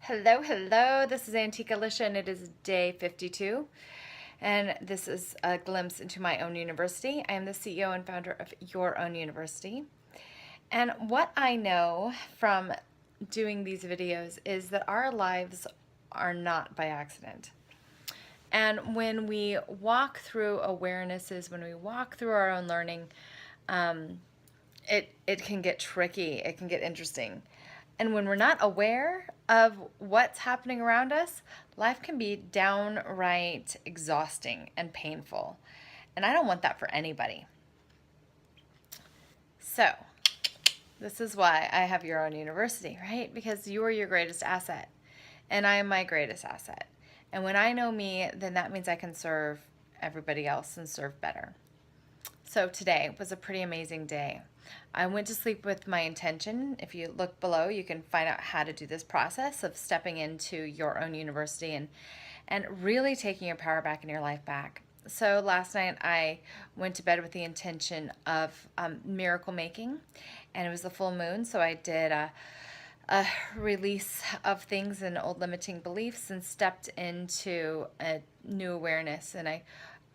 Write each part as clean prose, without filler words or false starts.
Hello, hello. This is Antique Alicia, and it is day 52. And this is a glimpse into my own university. I am the CEO and founder of Your Own University. And what I know from doing these videos is that our lives are not by accident. And when we walk through awarenesses, when we walk through our own learning, it can get tricky. It can get interesting. And when we're not aware of what's happening around us, life can be downright exhausting and painful. And I don't want that for anybody. So, this is why I have Your Own University, right? Because you are your greatest asset, and I am my greatest asset. And when I know me, then that means I can serve everybody else and serve better. So today was a pretty amazing day. I went to sleep with my intention. If you look below, you can find out how to do this process of stepping into your own university and really taking your power back and your life back. So last night I went to bed with the intention of miracle making, and it was the full moon, so I did a release of things and old limiting beliefs and stepped into a new awareness. And I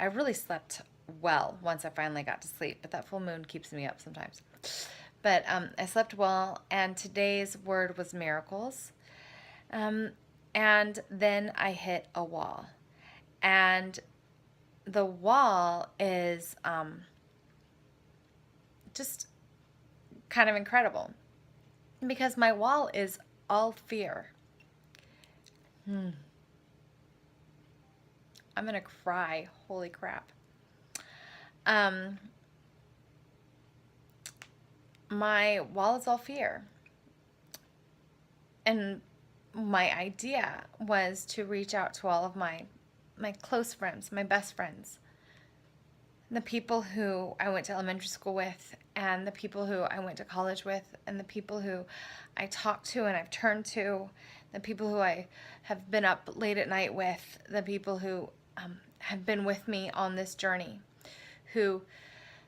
really slept well once I finally got to sleep, but that full moon keeps me up sometimes. But I slept well, and today's word was miracles. And then I hit a wall. And the wall is just kind of incredible because my wall is all fear. I'm going to cry. Holy crap. My wall is all fear. And my idea was to reach out to all of my close friends, my best friends, the people who I went to elementary school with, and the people who I went to college with, and the people who I talked to and I've turned to, the people who I have been up late at night with, the people who have been with me on this journey, who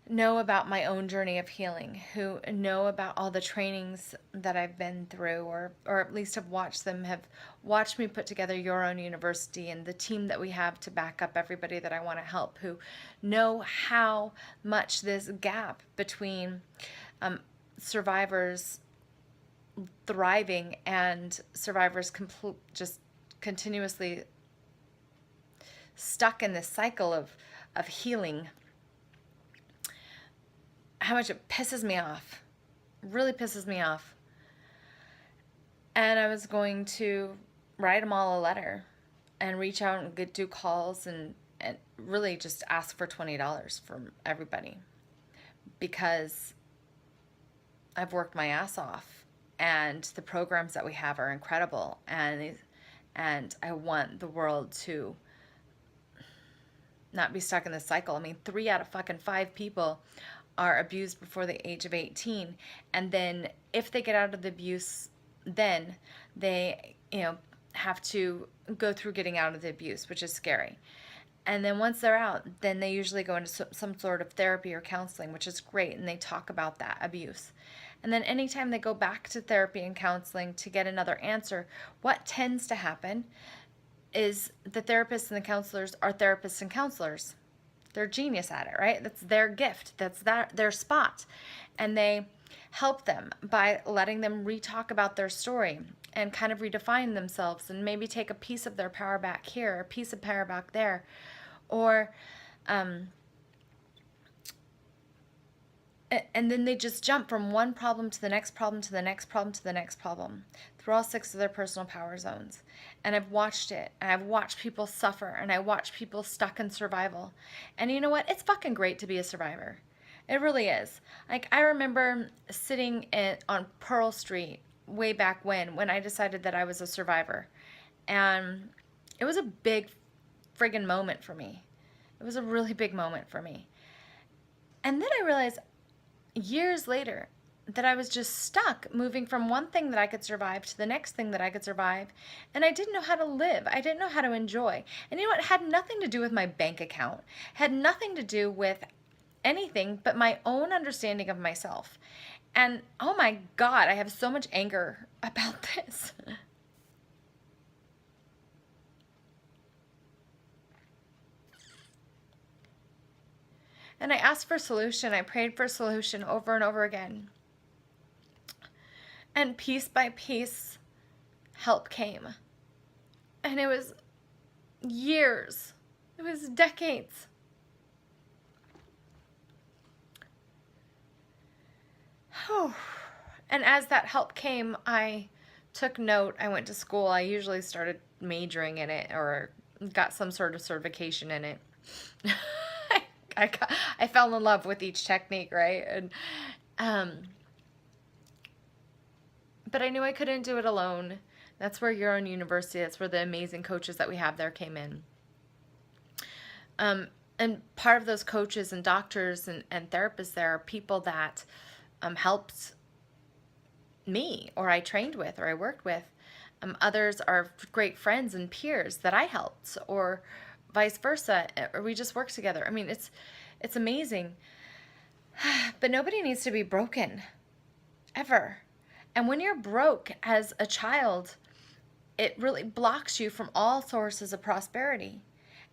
know about my own journey of healing, who know about all the trainings that I've been through, or at least have watched me put together Your Own University and the team that we have to back up everybody that I want to help, who know how much this gap between survivors thriving and survivors just continuously stuck in this cycle of healing, how much it pisses me off, really pisses me off. And I was going to write them all a letter and reach out and do calls and really just ask for $20 from everybody, because I've worked my ass off and the programs that we have are incredible, and I want the world to not be stuck in this cycle. I mean, 3 out of fucking 5 people are abused before the age of 18, and then if they get out of the abuse, then they have to go through getting out of the abuse, which is scary. And then once they're out, then they usually go into some sort of therapy or counseling, which is great, and they talk about that abuse. And then anytime they go back to therapy and counseling to get another answer, what tends to happen is the therapists and the counselors are therapists and counselors. They're genius at it, right? That's their gift. That's their spot. And they help them by letting them re-talk about their story and kind of redefine themselves and maybe take a piece of their power back here, a piece of power back there. Or, and then they just jump from one problem to the next problem to the next problem to the next problem through all 6 of their personal power zones. And I've watched it, and I've watched people suffer, and I watch people stuck in survival. And you know what? It's fucking great to be a survivor. It really is. Like, I remember sitting on Pearl Street way back when I decided that I was a survivor. And it was a big friggin' moment for me. It was a really big moment for me. And then I realized years later that I was just stuck moving from one thing that I could survive to the next thing that I could survive, and I didn't know how to live. I didn't know how to enjoy. And you know what? It had nothing to do with my bank account. It had nothing to do with anything but my own understanding of myself. And oh my God, I have so much anger about this. And I asked for solution. I prayed for solution over and over again. And piece by piece, help came. And it was years. It was decades. Oh. And as that help came, I took note. I went to school. I usually started majoring in it or got some sort of certification in it. I fell in love with each technique, right? And but I knew I couldn't do it alone. That's where Your Own University, that's where the amazing coaches that we have there came in. And part of those coaches and doctors and therapists there are people that helped me, or I trained with, or I worked with. Others are great friends and peers that I helped, or vice versa, or we just work together. I mean, it's amazing. But nobody needs to be broken, ever. And when you're broke as a child, it really blocks you from all sources of prosperity.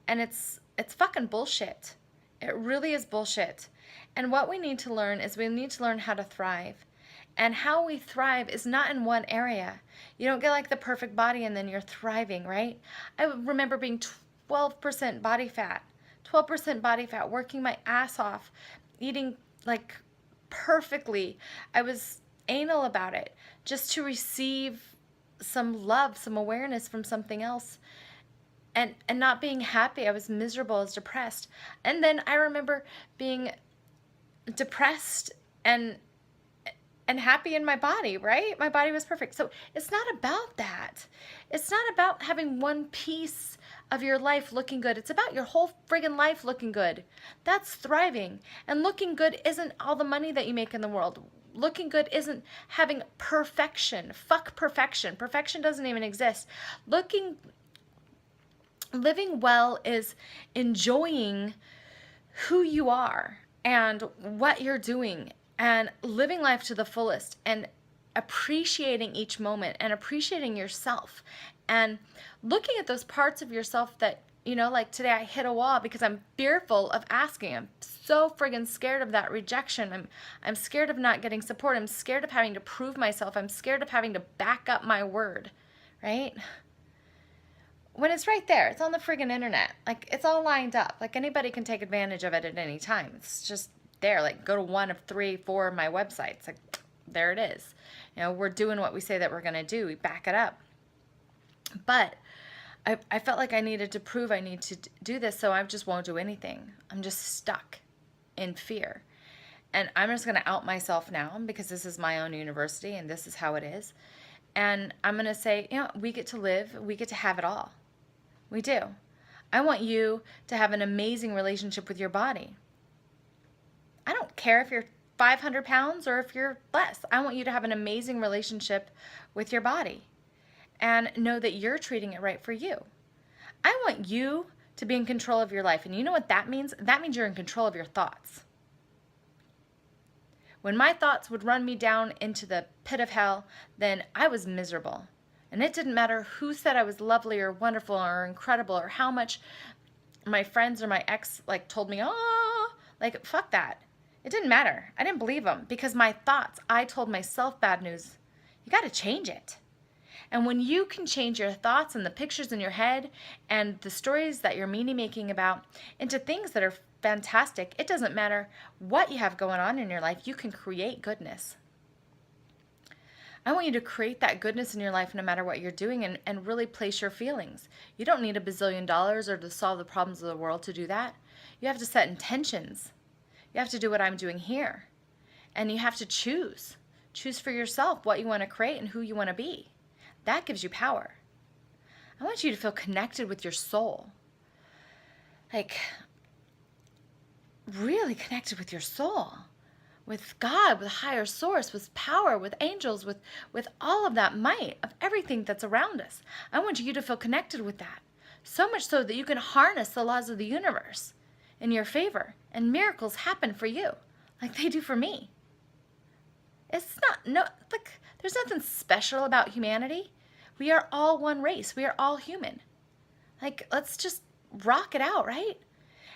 And it's fucking bullshit. It really is bullshit. And what we need to learn is we need to learn how to thrive. And how we thrive is not in one area. You don't get like the perfect body and then you're thriving, right? I remember being 12% body fat, working my ass off, eating like perfectly. I was anal about it just to receive some love, some awareness from something else. And not being happy. I was miserable, I was depressed. And then I remember being depressed and happy in my body, right? My body was perfect. So it's not about that. It's not about having one piece of your life looking good. It's about your whole friggin' life looking good. That's thriving. And looking good isn't all the money that you make in the world. Looking good isn't having perfection. Fuck perfection. Perfection doesn't even exist. Living well is enjoying who you are and what you're doing and living life to the fullest and appreciating each moment and appreciating yourself and looking at those parts of yourself that, you know, like today I hit a wall because I'm fearful of asking. I'm so friggin' scared of that rejection. I'm scared of not getting support. I'm scared of having to prove myself. I'm scared of having to back up my word, right? When it's right there, it's on the friggin' internet. Like, it's all lined up. Like, anybody can take advantage of it at any time. It's just there. Like, go to 1 of 3, 4 of my websites. Like, there it is. You know, we're doing what we say that we're going to do. We back it up. But I felt like I needed to prove I need to do this, so I just won't do anything. I'm just stuck in fear. And I'm just going to out myself now because this is my own university and this is how it is. And I'm going to say, you know, we get to live, we get to have it all. We do. I want you to have an amazing relationship with your body. I don't care if you're 500 pounds or if you're less. I want you to have an amazing relationship with your body and know that you're treating it right for you. I want you to be in control of your life. And you know what that means? That means you're in control of your thoughts. When my thoughts would run me down into the pit of hell, then I was miserable. And it didn't matter who said I was lovely or wonderful or incredible or how much my friends or my ex like told me, oh, like fuck that. It didn't matter. I didn't believe them because my thoughts, I told myself bad news. You got to change it. And when you can change your thoughts and the pictures in your head and the stories that you're meaning making about into things that are fantastic, it doesn't matter what you have going on in your life, you can create goodness. I want you to create that goodness in your life no matter what you're doing and really place your feelings. You don't need $1 bazillion or to solve the problems of the world to do that. You have to set intentions. You have to do what I'm doing here. And you have to choose. Choose for yourself what you want to create and who you want to be. That gives you power. I want you to feel connected with your soul. Like, really connected with your soul. With God, with a higher source, with power, with angels, with all of that might of everything that's around us. I want you to feel connected with that. So much so that you can harness the laws of the universe in your favor. And miracles happen for you like they do for me. It's there's nothing special about humanity. We are all one race. We are all human. Like, let's just rock it out, right?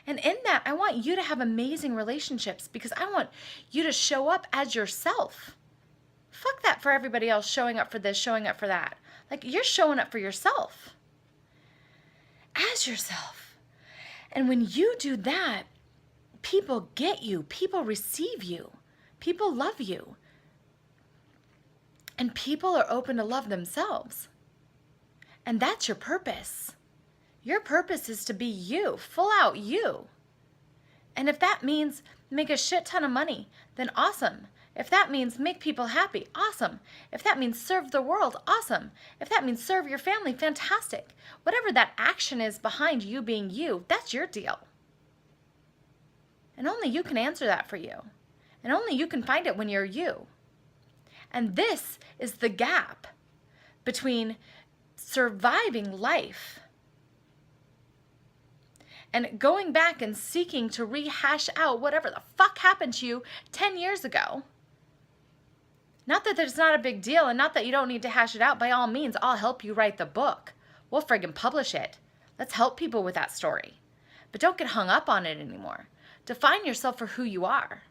And in that, I want you to have amazing relationships because I want you to show up as yourself. Fuck that for everybody else showing up for this, showing up for that. Like, you're showing up for yourself. As yourself. And when you do that, people get you. People receive you. People love you. And people are open to love themselves. And that's your purpose. Your purpose is to be you, full out you. And if that means make a shit ton of money, then awesome. If that means make people happy, awesome. If that means serve the world, awesome. If that means serve your family, fantastic. Whatever that action is behind you being you, that's your deal. And only you can answer that for you. And only you can find it when you're you. And this is the gap between surviving life and going back and seeking to rehash out whatever the fuck happened to you 10 years ago. Not that there's not a big deal and not that you don't need to hash it out. By all means, I'll help you write the book. We'll friggin' publish it. Let's help people with that story. But don't get hung up on it anymore. Define yourself for who you are.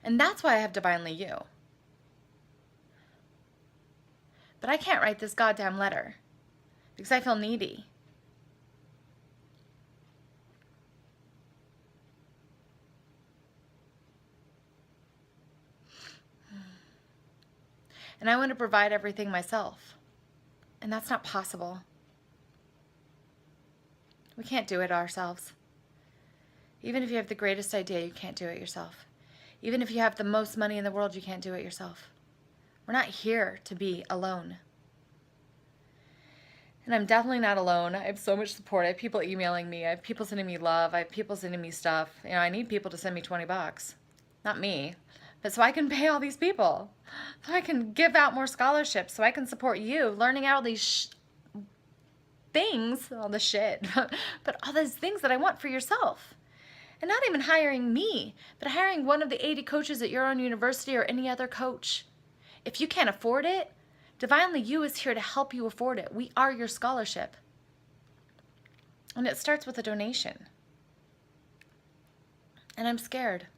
And that's why I have Divinely You. But I can't write this goddamn letter because I feel needy. And I want to provide everything myself. And that's not possible. We can't do it ourselves. Even if you have the greatest idea, you can't do it yourself. Even if you have the most money in the world, you can't do it yourself. We're not here to be alone. And I'm definitely not alone. I have so much support. I have people emailing me. I have people sending me love. I have people sending me stuff. You know, I need people to send me $20. Not me. But so I can pay all these people. So I can give out more scholarships. So I can support you learning all these things. All the shit. But all those things that I want for yourself. And not even hiring me, but hiring one of the 80 coaches at your own university or any other coach. If you can't afford it, Divinely You is here to help you afford it. We are your scholarship. And it starts with a donation. And I'm scared.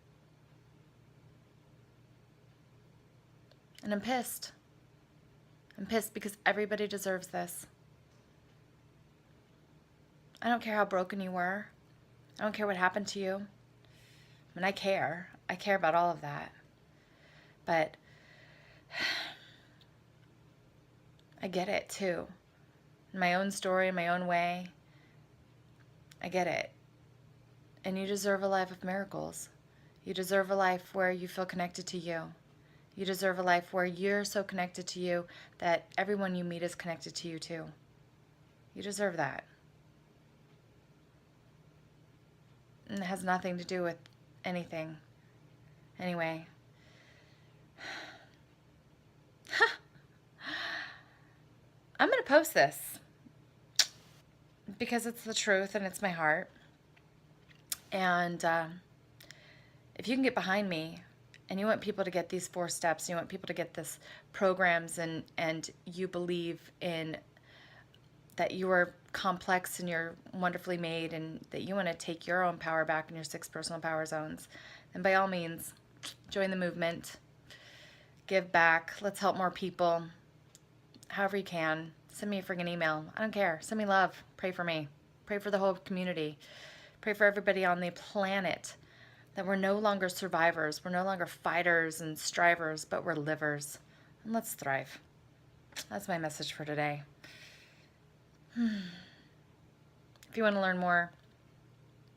And I'm pissed. I'm pissed because everybody deserves this. I don't care how broken you were. I don't care what happened to you. I mean, I care. I care about all of that. But I get it too. In my own story, in my own way. I get it. And you deserve a life of miracles. You deserve a life where you feel connected to you. You deserve a life where you're so connected to you that everyone you meet is connected to you too. You deserve that. And it has nothing to do with anything. Anyway. I'm going to post this because it's the truth and it's my heart. And if you can get behind me and you want people to get these 4 steps, you want people to get this programs and you believe in that you are complex and you're wonderfully made and that you want to take your own power back in your 6 personal power zones, then by all means, join the movement. Give back. Let's help more people. However you can. Send me a friggin' email. I don't care. Send me love. Pray for me. Pray for the whole community. Pray for everybody on the planet that we're no longer survivors. We're no longer fighters and strivers, but we're livers. And let's thrive. That's my message for today. If you want to learn more,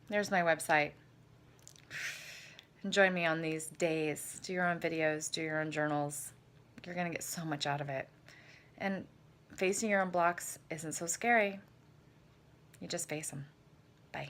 there's my website. And join me on these days. Do your own videos, do your own journals. You're going to get so much out of it. And facing your own blocks isn't so scary. You just face them. Bye.